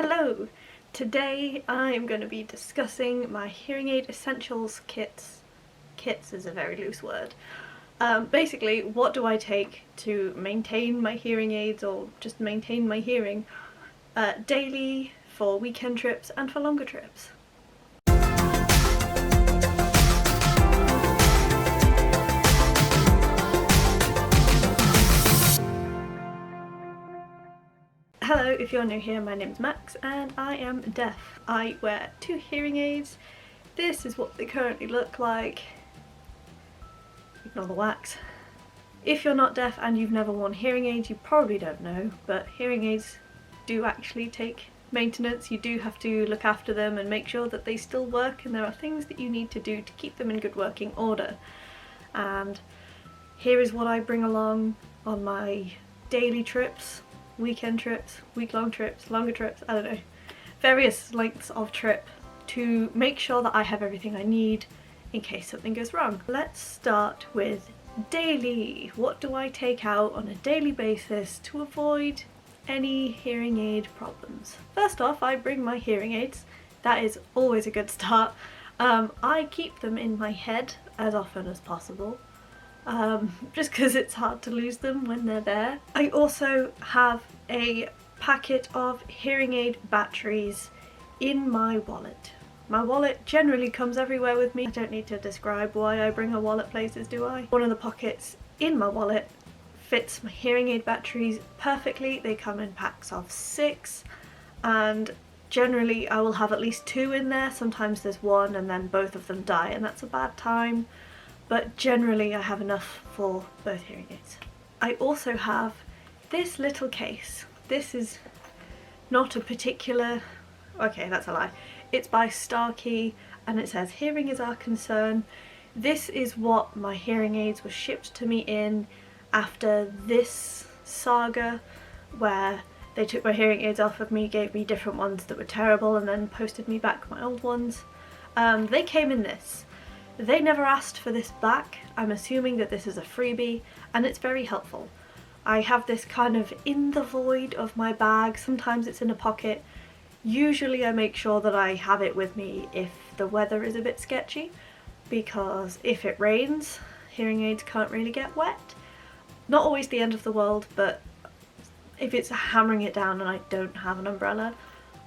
Hello! Today I'm going to be discussing my hearing aid essentials kits. Kits is a very loose word. Basically, what do I take to maintain my hearing aids or just maintain my hearing daily, for weekend trips and for longer trips. Hello, if you're new here, my name's Max and I am deaf. I wear 2 hearing aids. This is what they currently look like. Ignore the wax. If you're not deaf and you've never worn hearing aids, you probably don't know, but hearing aids do actually take maintenance. You do have to look after them and make sure that they still work, and there are things that you need to do to keep them in good working order. And here is what I bring along on my daily trips, weekend trips, week-long trips, longer trips, I don't know, various lengths of trip to make sure that I have everything I need in case something goes wrong. Let's start with daily. What do I take out on a daily basis to avoid any hearing aid problems? First off, I bring my hearing aids. That is always a good start. I keep them in my head as often as possible. Just because it's hard to lose them when they're there. I also have a packet of hearing aid batteries in my wallet. My wallet generally comes everywhere with me. I don't need to describe why I bring a wallet places, do I? One of the pockets in my wallet fits my hearing aid batteries perfectly. They come in packs of 6 and generally I will have at least 2 in there. Sometimes there's 1 and then both of them die and that's a bad time. But generally I have enough for both hearing aids. I also have this little case. This is not a particular... okay, that's a lie. It's by Starkey and it says "Hearing is our concern." This is what my hearing aids were shipped to me in after this saga where they took my hearing aids off of me, gave me different ones that were terrible and then posted me back my old ones. They came in this. They never asked for this back. I'm assuming that this is a freebie and it's very helpful. I have this kind of in the void of my bag. Sometimes it's in a pocket. Usually I make sure that I have it with me if the weather is a bit sketchy, because if it rains, hearing aids can't really get wet. Not always the end of the world, but if it's hammering it down and I don't have an umbrella,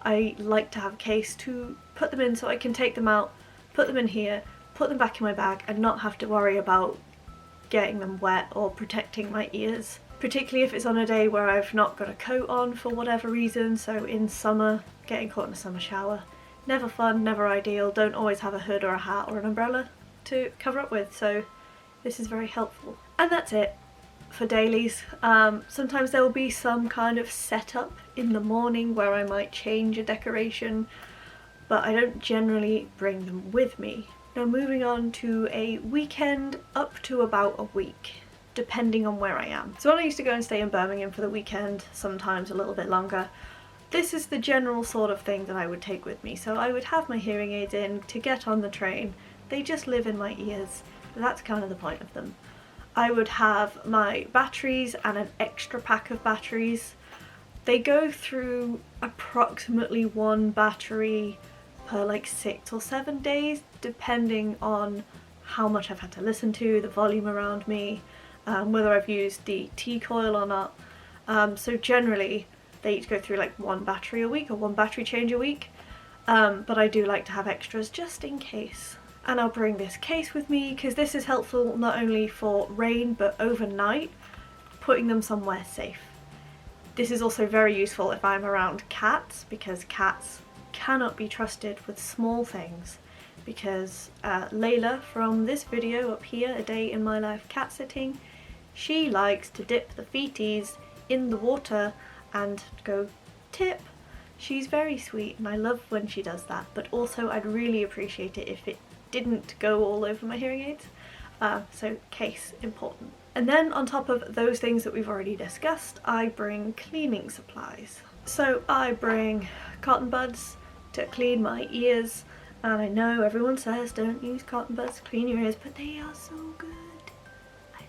I like to have a case to put them in so I can take them out, put them in here, put them back in my bag and not have to worry about getting them wet or protecting my ears. Particularly if it's on a day where I've not got a coat on for whatever reason, so in summer, getting caught in a summer shower. Never fun, never ideal, don't always have a hood or a hat or an umbrella to cover up with, so this is very helpful. And that's it for dailies. Sometimes there will be some kind of setup in the morning where I might change a decoration, but I don't generally bring them with me. Now moving on to a weekend up to about a week, depending on where I am. So when I used to go and stay in Birmingham for the weekend, sometimes a little bit longer, this is the general sort of thing that I would take with me. So I would have my hearing aids in to get on the train. They just live in my ears. That's kind of the point of them. I would have my batteries and an extra pack of batteries. They go through approximately 1 battery per like 6 or 7 days, depending on how much I've had to listen to, the volume around me, whether I've used the T-coil or not. So generally they each go through like 1 battery a week or 1 battery change a week, but I do like to have extras just in case. And I'll bring this case with me because this is helpful not only for rain but overnight, putting them somewhere safe. This is also very useful if I'm around cats, because cats cannot be trusted with small things, because Layla from this video up here, A Day in My Life Cat Sitting, she likes to dip the feeties in the water and go tip. She's very sweet and I love when she does that, but also I'd really appreciate it if it didn't go all over my hearing aids. So case important. And then on top of those things that we've already discussed, I bring cleaning supplies. So I bring cotton buds to clean my ears, and I know everyone says don't use cotton buds to clean your ears, but they are so good. I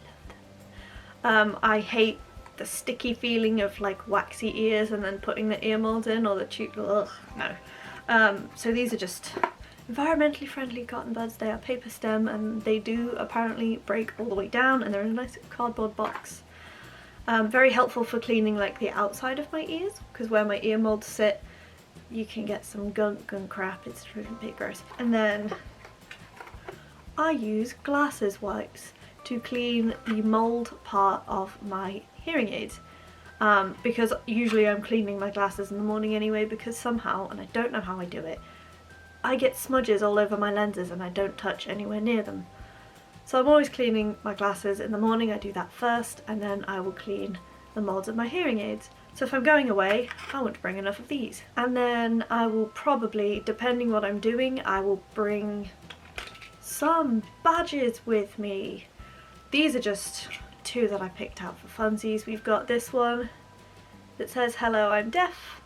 love them. I hate the sticky feeling of like waxy ears and then putting the ear molds in, or the tube. Ugh, no. So these are just environmentally friendly cotton buds. They are paper stem and they do apparently break all the way down, and they're in a nice cardboard box. Very helpful for cleaning like the outside of my ears, because where my ear molds sit you can get some gunk and crap. It's really a bit gross. And then I use glasses wipes to clean the mold part of my hearing aids, because usually I'm cleaning my glasses in the morning anyway, because somehow, and I don't know how I do it, I get smudges all over my lenses and I don't touch anywhere near them. So I'm always cleaning my glasses in the morning. I do that first, and then I will clean the molds of my hearing aids. So if I'm going away, I want to bring enough of these. And then I will probably, depending what I'm doing, I will bring some badges with me. These are just two that I picked out for funsies. We've got this one that says, "Hello, I'm deaf."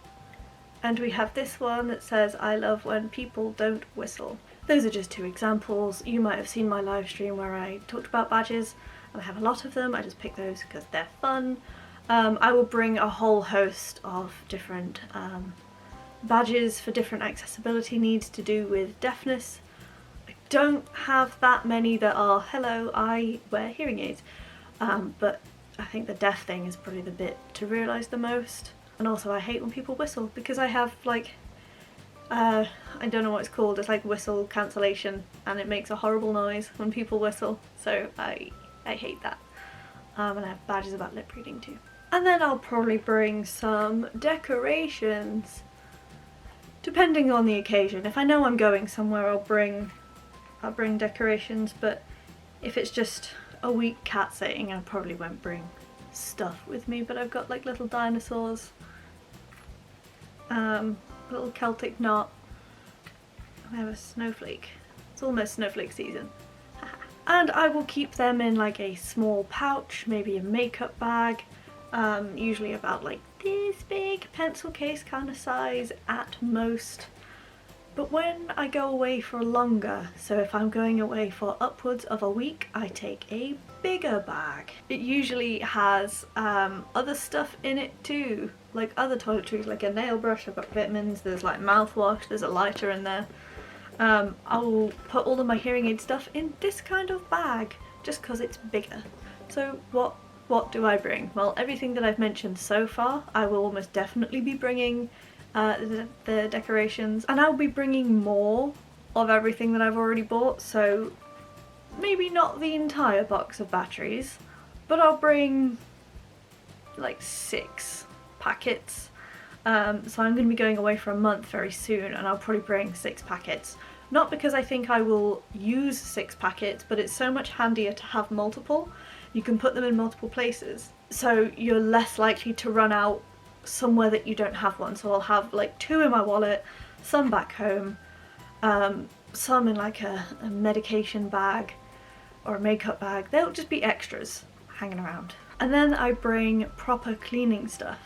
And we have this one that says, "I love when people don't whistle." Those are just two examples. You might have seen my live stream where I talked about badges, and I have a lot of them. I just picked those because they're fun. I will bring a whole host of different badges for different accessibility needs to do with deafness. I don't have that many that are, "Hello, I wear hearing aids," but I think the deaf thing is probably the bit to realise the most. And also I hate when people whistle, because I have like, I don't know what it's called, it's like whistle cancellation, and it makes a horrible noise when people whistle, so I hate that. And I have badges about lip reading too. And then I'll probably bring some decorations, depending on the occasion. If I know I'm going somewhere, I'll bring decorations, but if it's just a week cat sitting, I probably won't bring stuff with me. But I've got like little dinosaurs, little Celtic knot, I have a snowflake. It's almost snowflake season. And I will keep them in like a small pouch, maybe a makeup bag, usually about like this big, pencil case kind of size at most. But when I go away for longer, so if I'm going away for upwards of a week, I take a bigger bag. It usually has other stuff in it too, like other toiletries, like a nail brush, I've got vitamins, there's like mouthwash, there's a lighter in there. I will put all of my hearing aid stuff in this kind of bag, just because it's bigger. So what do I bring? Well, everything that I've mentioned so far, I will almost definitely be bringing the decorations, and I'll be bringing more of everything that I've already bought, so maybe not the entire box of batteries, but I'll bring like 6 packets. So I'm going to be going away for a month very soon, and I'll probably bring 6 packets. Not because I think I will use 6 packets, but it's so much handier to have multiple. You can put them in multiple places, so you're less likely to run out somewhere that you don't have one. So I'll have like 2 in my wallet, some back home, some in like a medication bag or a makeup bag. They'll just be extras hanging around. And then I bring proper cleaning stuff.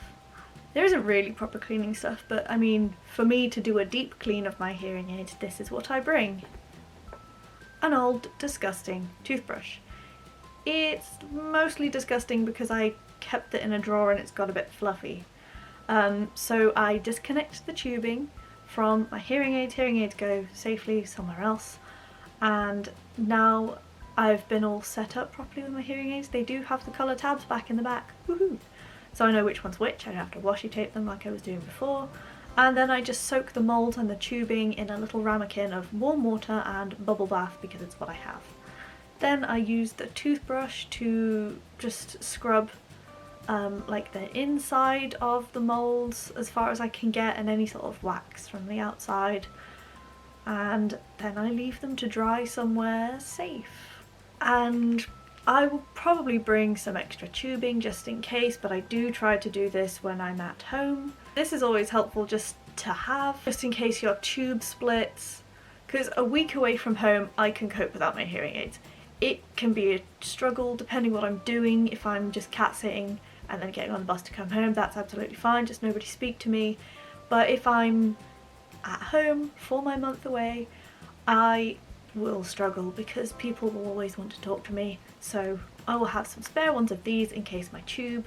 There isn't really proper cleaning stuff, but I mean, for me to do a deep clean of my hearing aids, this is what I bring. An old, disgusting toothbrush. It's mostly disgusting because I kept it in a drawer and it's got a bit fluffy. So I disconnect the tubing from my hearing aids. Hearing aids go safely somewhere else. And now I've been all set up properly with my hearing aids. They do have the colour tabs back in the back. Woohoo! So I know which one's which. I don't have to washi tape them like I was doing before. And then I just soak the mould and the tubing in a little ramekin of warm water and bubble bath, because it's what I have. Then I use the toothbrush to just scrub like the inside of the moulds as far as I can get, and any sort of wax from the outside. And then I leave them to dry somewhere safe. And I will probably bring some extra tubing just in case, but I do try to do this when I'm at home. This is always helpful just to have, just in case your tube splits, because a week away from home I can cope without my hearing aids. It can be a struggle depending what I'm doing. If I'm just cat sitting and then getting on the bus to come home, that's absolutely fine, just nobody speak to me. But if I'm at home for my month away, I will struggle because people will always want to talk to me. So I will have some spare ones of these in case my tube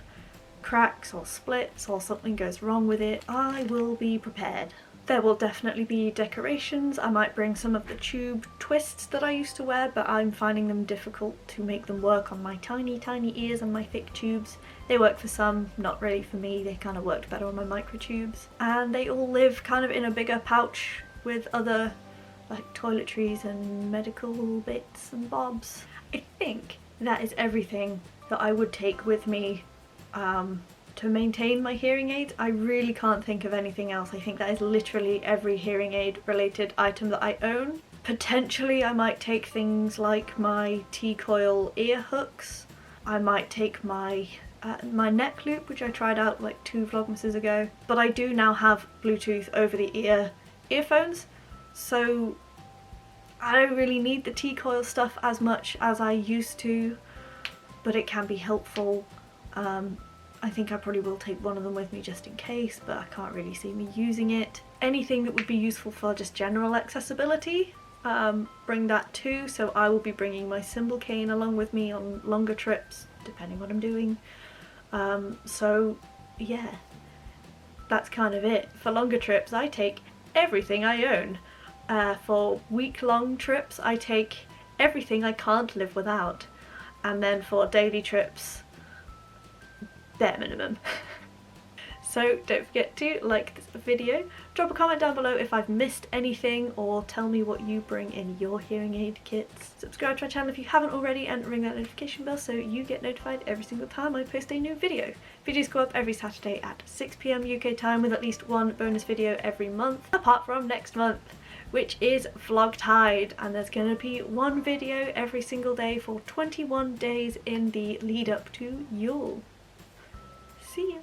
cracks or splits or something goes wrong with it, I will be prepared. There will definitely be decorations. I might bring some of the tube twists that I used to wear, but I'm finding them difficult to make them work on my tiny ears and my thick tubes. They work for some, not really for me. They kind of worked better on my micro tubes. And they all live kind of in a bigger pouch with other like toiletries and medical bits and bobs. I think that is everything that I would take with me to maintain my hearing aids. I really can't think of anything else. I think that is literally every hearing aid related item that I own. Potentially I might take things like my T-coil ear hooks. I might take my neck loop, which I tried out like 2 vlogmases ago. But I do now have Bluetooth over the ear earphones, so I don't really need the T-coil stuff as much as I used to, but it can be helpful. I think I probably will take one of them with me just in case, but I can't really see me using it. Anything that would be useful for just general accessibility, bring that too. So I will be bringing my cymbal cane along with me on longer trips, depending what I'm doing. So yeah, that's kind of it. For longer trips, I take everything I own. For week-long trips, I take everything I can't live without. And then for daily trips, bare minimum. So don't forget to like this video, drop a comment down below if I've missed anything, or tell me what you bring in your hearing aid kits. Subscribe to my channel if you haven't already and ring that notification bell so you get notified every single time I post a new video. Videos go up every Saturday at 6 PM UK time with at least one bonus video every month, apart from next month, which is Vlogtide, and there's going to be one video every single day for 21 days in the lead up to Yule. See ya!